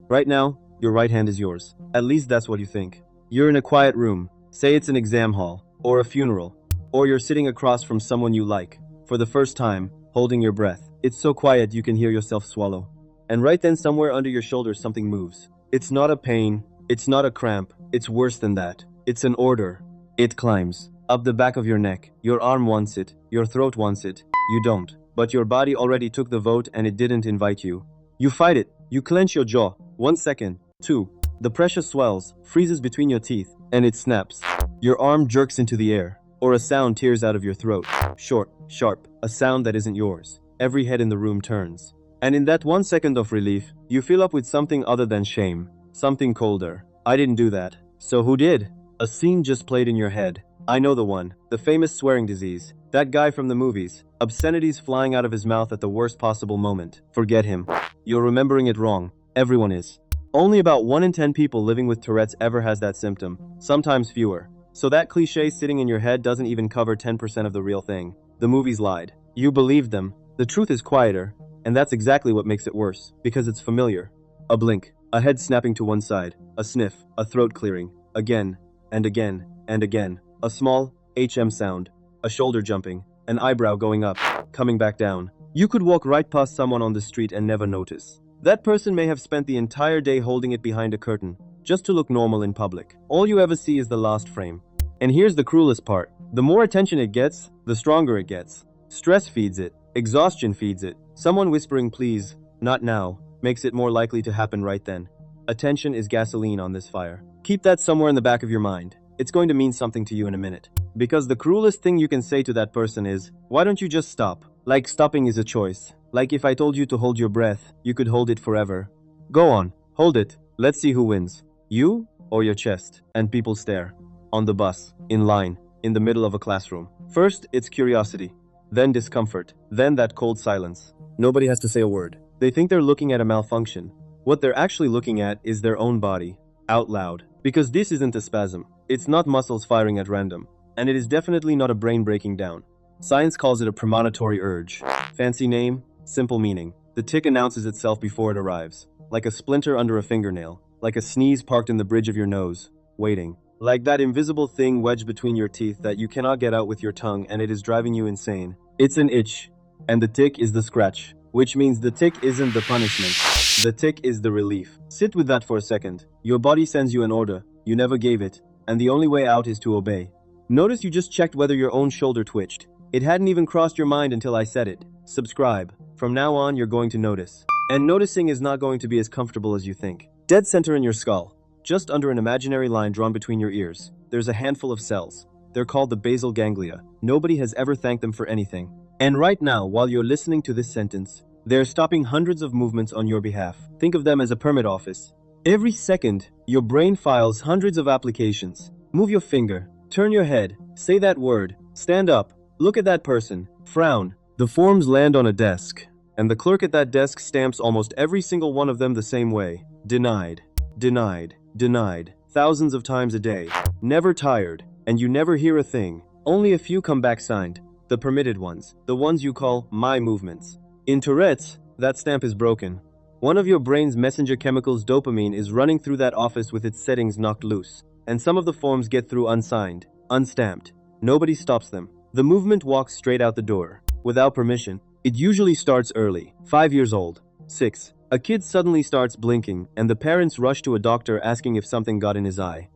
Right now, your right hand is yours. At least that's what you think. You're in a quiet room. Say it's an exam hall, or a funeral, or you're sitting across from someone you like, for the first time, holding your breath. It's so quiet you can hear yourself swallow. And right then, somewhere under your shoulder, something moves. It's not a pain, it's not a cramp, it's worse than that. It's an order. It climbs up the back of your neck. Your arm wants it, your throat wants it. You don't. But your body already took the vote and it didn't invite you. You fight it. You clench your jaw. 1 second. 2. The pressure swells, freezes between your teeth, and it snaps. Your arm jerks into the air, or a sound tears out of your throat. Short, sharp, a sound that isn't yours. Every head in the room turns. And in that 1 second of relief, you fill up with something other than shame. Something colder. I didn't do that. So who did? A scene just played in your head. I know the one. The famous swearing disease. That guy from the movies. Obscenities flying out of his mouth at the worst possible moment. Forget him. You're remembering it wrong. Everyone is. Only about 1 in 10 people living with Tourette's ever has that symptom. Sometimes fewer. So that cliche sitting in your head doesn't even cover 10% of the real thing. The movies lied. You believed them. The truth is quieter. And that's exactly what makes it worse. Because it's familiar. A blink. A head snapping to one side. A sniff. A throat clearing. Again. And again. And again. A small HM sound. A shoulder jumping. An eyebrow going up. Coming back down. You could walk right past someone on the street and never notice. That person may have spent the entire day holding it behind a curtain, just to look normal in public. All you ever see is the last frame. And here's the cruelest part. The more attention it gets, the stronger it gets. Stress feeds it. Exhaustion feeds it. Someone whispering please, not now, makes it more likely to happen right then. Attention is gasoline on this fire. Keep that somewhere in the back of your mind. It's going to mean something to you in a minute. Because the cruelest thing you can say to that person is, why don't you just stop? Like stopping is a choice. Like if I told you to hold your breath, you could hold it forever. Go on, hold it. Let's see who wins. You or your chest? And people stare. On the bus, in line, in the middle of a classroom. First, it's curiosity. Then discomfort. Then that cold silence. Nobody has to say a word. They think they're looking at a malfunction. What they're actually looking at is their own body. Out loud. Because this isn't a spasm. It's not muscles firing at random. And it is definitely not a brain breaking down. Science calls it a premonitory urge. Fancy name, simple meaning. The tic announces itself before it arrives. Like a splinter under a fingernail. Like a sneeze parked in the bridge of your nose. Waiting. Like that invisible thing wedged between your teeth that you cannot get out with your tongue and it is driving you insane. It's an itch. And the tic is the scratch. Which means the tic isn't the punishment. The tic is the relief. Sit with that for a second. Your body sends you an order. You never gave it. And the only way out is to obey. Notice you just checked whether your own shoulder twitched. It hadn't even crossed your mind until I said it. Subscribe. From now on, you're going to notice. And noticing is not going to be as comfortable as you think. Dead center in your skull, just under an imaginary line drawn between your ears, there's a handful of cells. They're called the basal ganglia. Nobody has ever thanked them for anything. And right now, while you're listening to this sentence, they're stopping hundreds of movements on your behalf. Think of them as a permit office. Every second, your brain files hundreds of applications. Move your finger. Turn your head. Say that word. Stand up. Look at that person. Frown. The forms land on a desk, and the clerk at that desk stamps almost every single one of them the same way. Denied. Denied. Denied. Thousands of times a day. Never tired. And you never hear a thing. Only a few come back signed. The permitted ones. The ones you call my movements. In Tourette's, that stamp is broken. One of your brain's messenger chemicals, dopamine, is running through that office with its settings knocked loose. And some of the forms get through unsigned, unstamped. Nobody stops them. The movement walks straight out the door. Without permission. It usually starts early. 5 years old. 6. A kid suddenly starts blinking, and the parents rush to a doctor asking if something got in his eye.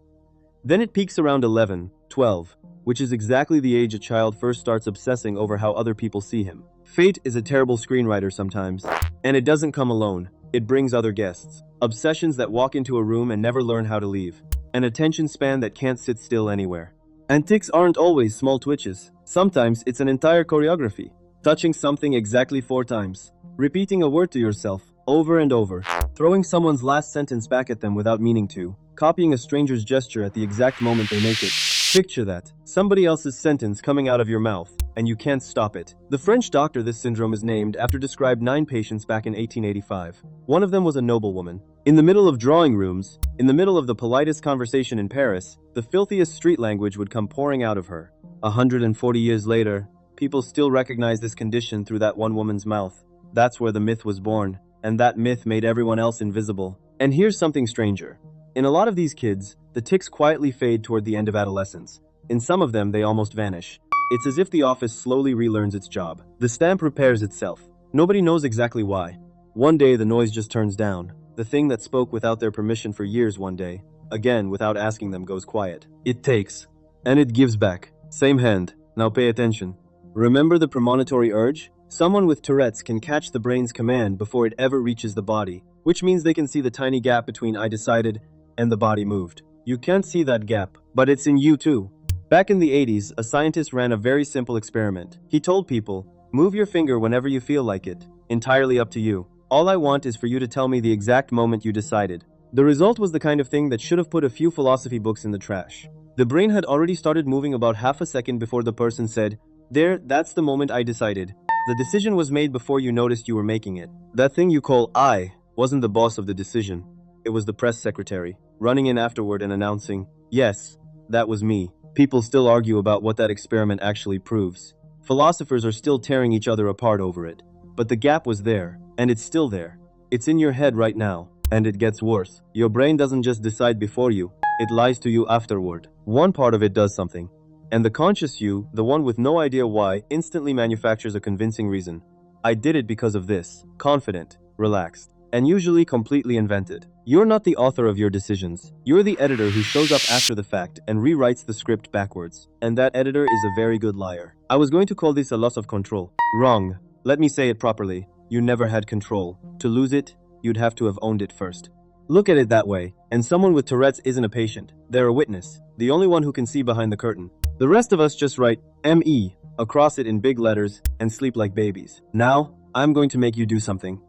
Then it peaks around 11, 12, which is exactly the age a child first starts obsessing over how other people see him. Fate is a terrible screenwriter sometimes. And it doesn't come alone. It brings other guests. Obsessions that walk into a room and never learn how to leave. An attention span that can't sit still anywhere. And tics aren't always small twitches. Sometimes it's an entire choreography. Touching something exactly 4 times. Repeating a word to yourself, over and over. Throwing someone's last sentence back at them without meaning to. Copying a stranger's gesture at the exact moment they make it. Picture that. Somebody else's sentence coming out of your mouth, and you can't stop it. The French doctor this syndrome is named after described 9 patients back in 1885. One of them was a noblewoman. In the middle of drawing rooms, in the middle of the politest conversation in Paris, the filthiest street language would come pouring out of her. 140 years later, people still recognize this condition through that one woman's mouth. That's where the myth was born, and that myth made everyone else invisible. And here's something stranger. In a lot of these kids, the tics quietly fade toward the end of adolescence. In some of them, they almost vanish. It's as if the office slowly relearns its job. The stamp repairs itself. Nobody knows exactly why. One day, the noise just turns down. The thing that spoke without their permission for years one day, again without asking them, goes quiet. It takes. And it gives back. Same hand. Now pay attention. Remember the premonitory urge? Someone with Tourette's can catch the brain's command before it ever reaches the body, which means they can see the tiny gap between "I decided" and "the body moved." You can't see that gap, but it's in you too. Back in the 80s, a scientist ran a very simple experiment. He told people, move your finger whenever you feel like it. Entirely up to you. All I want is for you to tell me the exact moment you decided. The result was the kind of thing that should have put a few philosophy books in the trash. The brain had already started moving about half a second before the person said, there, that's the moment I decided. The decision was made before you noticed you were making it. That thing you call I wasn't the boss of the decision. It was the press secretary, running in afterward and announcing, yes, that was me. People still argue about what that experiment actually proves. Philosophers are still tearing each other apart over it. But the gap was there, and it's still there. It's in your head right now, and it gets worse. Your brain doesn't just decide before you, it lies to you afterward. One part of it does something. And the conscious you, the one with no idea why, instantly manufactures a convincing reason. I did it because of this. Confident, relaxed, and usually completely invented. You're not the author of your decisions. You're the editor who shows up after the fact and rewrites the script backwards. And that editor is a very good liar. I was going to call this a loss of control. Wrong. Let me say it properly. You never had control. To lose it, you'd have to have owned it first. Look at it that way. And someone with Tourette's isn't a patient. They're a witness. The only one who can see behind the curtain. The rest of us just write M.E. across it in big letters and sleep like babies. Now, I'm going to make you do something.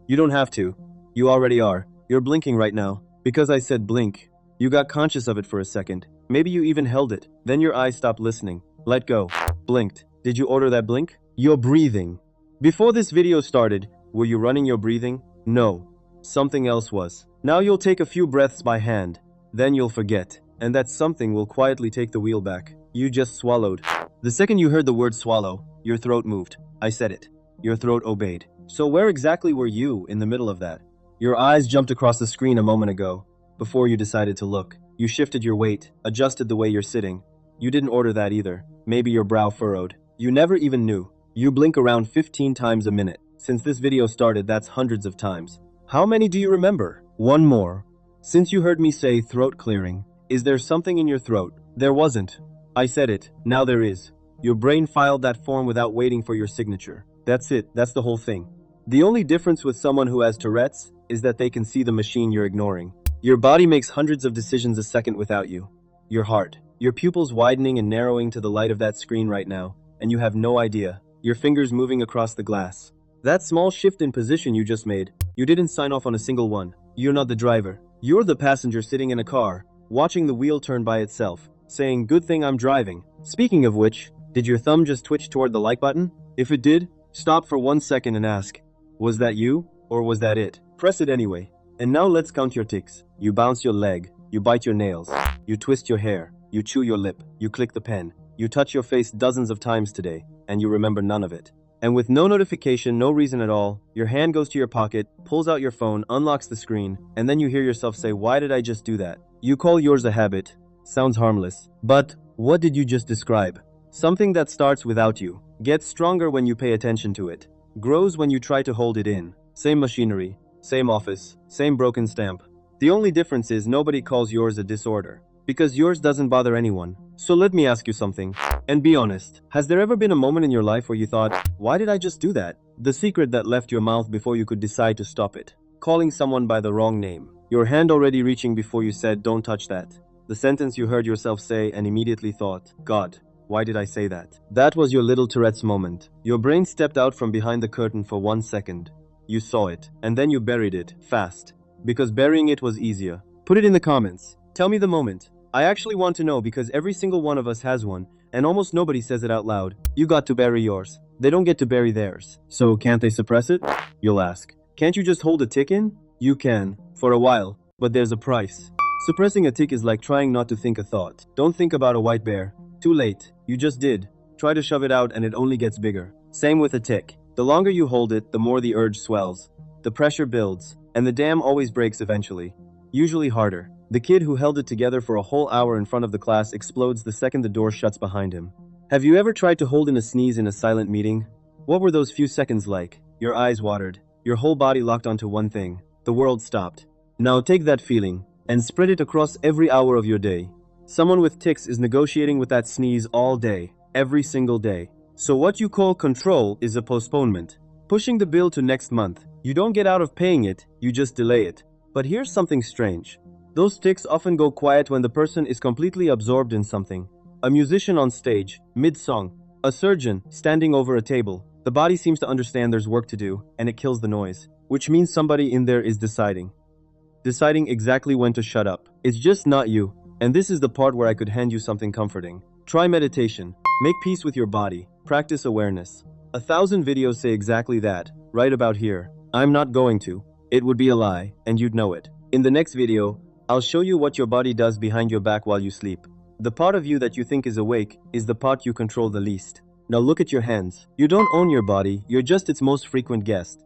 You don't have to. You already are. You're blinking right now. Because I said blink. You got conscious of it for a second. Maybe you even held it. Then your eyes stopped listening. Let go. Blinked. Did you order that blink? You're breathing. Before this video started, were you running your breathing? No. Something else was. Now you'll take a few breaths by hand. Then you'll forget. And that something will quietly take the wheel back. You just swallowed. The second you heard the word swallow, your throat moved. I said it. Your throat obeyed. So where exactly were you in the middle of that? Your eyes jumped across the screen a moment ago. Before you decided to look. You shifted your weight, adjusted the way you're sitting. You didn't order that either. Maybe your brow furrowed. You never even knew. You blink around 15 times a minute. Since this video started, that's hundreds of times. How many do you remember? One more. Since you heard me say throat clearing, is there something in your throat? There wasn't. I said it. Now there is. Your brain filed that form without waiting for your signature. That's it. That's the whole thing. The only difference with someone who has Tourette's is that they can see the machine you're ignoring. Your body makes hundreds of decisions a second without you. Your heart. Your pupils widening and narrowing to the light of that screen right now, and you have no idea. Your fingers moving across the glass. That small shift in position you just made, you didn't sign off on a single one. You're not the driver. You're the passenger sitting in a car, watching the wheel turn by itself, saying, good thing I'm driving. Speaking of which, did your thumb just twitch toward the like button? If it did, stop for 1 second and ask, was that you, or was that it? Press it anyway. And now let's count your tics. You bounce your leg, you bite your nails, you twist your hair, you chew your lip, you click the pen, you touch your face dozens of times today, and you remember none of it. And with no notification, no reason at all, your hand goes to your pocket, pulls out your phone, unlocks the screen, and then you hear yourself say, why did I just do that? You call yours a habit. Sounds harmless. But what did you just describe? Something that starts without you, gets stronger when you pay attention to it, grows when you try to hold it in. Same machinery, same office, same broken stamp. The only difference is nobody calls yours a disorder, because yours doesn't bother anyone. So let me ask you something, and be honest. Has there ever been a moment in your life where you thought, why did I just do that? The secret that left your mouth before you could decide to stop it. Calling someone by the wrong name. Your hand already reaching before you said, don't touch that. The sentence you heard yourself say and immediately thought, God, why did I say that? That was your little Tourette's moment. Your brain stepped out from behind the curtain for 1 second. You saw it, and then you buried it, fast. Because burying it was easier. Put it in the comments. Tell me the moment. I actually want to know because every single one of us has one, and almost nobody says it out loud. You got to bury yours. They don't get to bury theirs. So can't they suppress it? You'll ask. Can't you just hold a tic in? You can, for a while, but there's a price. Suppressing a tic is like trying not to think a thought. Don't think about a white bear. Too late. You just did. Try to shove it out and it only gets bigger. Same with a tic. The longer you hold it, the more the urge swells. The pressure builds. and the dam always breaks eventually. Usually harder. The kid who held it together for a whole hour in front of the class explodes the second the door shuts behind him. Have you ever tried to hold in a sneeze in a silent meeting? What were those few seconds like? Your eyes watered. Your whole body locked onto one thing. The world stopped. Now take that feeling and spread it across every hour of your day. Someone with tics is negotiating with that sneeze all day, every single day. So what you call control is a postponement. Pushing the bill to next month. You don't get out of paying it, you just delay it. But here's something strange. Those tics often go quiet when the person is completely absorbed in something. A musician on stage, mid-song. A surgeon, standing over a table. The body seems to understand there's work to do, and it kills the noise. Which means somebody in there is deciding. Deciding exactly when to shut up. It's just not you. And this is the part where I could hand you something comforting. Try meditation. Make peace with your body. Practice awareness. 1,000 videos say exactly that, right about here. I'm not going to. It would be a lie, and you'd know it. In the next video, I'll show you what your body does behind your back while you sleep. The part of you that you think is awake is the part you control the least. Now look at your hands. You don't own your body, you're just its most frequent guest.